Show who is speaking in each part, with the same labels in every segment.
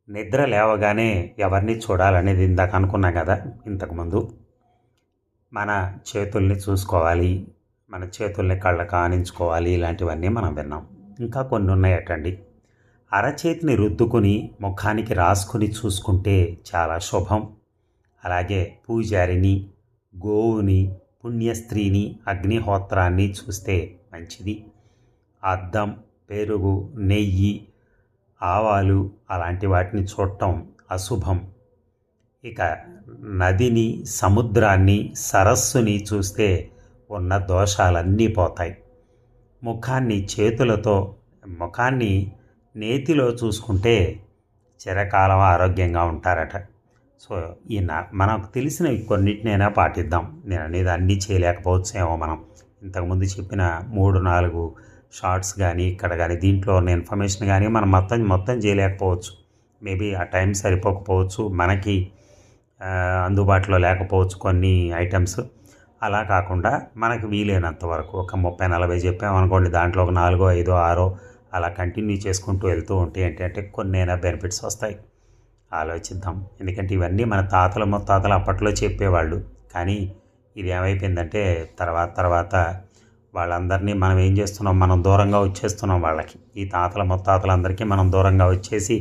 Speaker 1: నిద్ర లేవగానే ఎవరిని చూడాలనేది ఇందాక అనుకున్నాం కదా ఇంతకుముందు. మన చేతుల్ని చూసుకోవాలి, మన చేతుల్ని కళ్ళకు ఆనించుకోవాలి, ఇలాంటివన్నీ మనం విన్నాం. ఇంకా కొన్ని ఉన్నాయటండి. అరచేతిని రుద్దుకుని ముఖానికి రాసుకుని చూసుకుంటే చాలా శుభం. అలాగే పూజారిని, గోవుని, పుణ్యస్త్రీని, అగ్నిహోత్రాన్ని చూస్తే మంచిది. అద్దం, పెరుగు, నెయ్యి, ఆవాలు అలాంటి వాటిని చూడటం అశుభం. ఇక నదిని, సముద్రాన్ని, సరస్సుని చూస్తే ఉన్న దోషాలన్నీ పోతాయి. ముఖాన్ని నేతిలో చూసుకుంటే చిరకాలం ఆరోగ్యంగా ఉంటారట. సో మనకు తెలిసిన కొన్నిటినైనా పాటిద్దాం. నేను అనేది అన్నీ చేయలేకపోవచ్చేమో మనం. ఇంతకుముందు చెప్పిన 3-4 షార్ట్స్ కానీ ఇక్కడ కానీ దీంట్లో ఉన్న ఇన్ఫర్మేషన్ కానీ మనం మొత్తం చేయలేకపోవచ్చు. మేబీ ఆ టైం సరిపోకపోవచ్చు, మనకి అందుబాటులో లేకపోవచ్చు కొన్ని ఐటమ్స్. అలా కాకుండా మనకు వీలైనంత వరకు ఒక 30-40 చెప్పామనుకోండి, దాంట్లో ఒక 4, 5, 6 అలా కంటిన్యూ చేసుకుంటూ వెళ్తూ ఉంటే ఏంటంటే కొన్నైనా బెనిఫిట్స్ వస్తాయి. ఆలోచిద్దాం. ఎందుకంటే ఇవన్నీ మన తాతల ముత్తాతలు అప్పట్లో చెప్పేవాళ్ళు. కానీ ఇది ఏమైపోయిందంటే తర్వాత వాళ్ళందరినీ మనం ఏం చేస్తున్నాం, మనం దూరంగా వచ్చేస్తున్నాం వాళ్ళకి. ఈ తాతల ముత్తాతలందరికీ మనం దూరంగా వచ్చేసి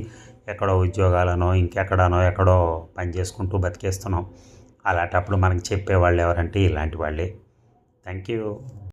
Speaker 1: ఎక్కడో ఉద్యోగాలనో ఎక్కడో పని చేసుకుంటూ బతికేస్తున్నాం. అలాంటప్పుడు మనకి చెప్పేవాళ్ళు ఎవరంటే ఇలాంటి వాళ్ళే. Thank you.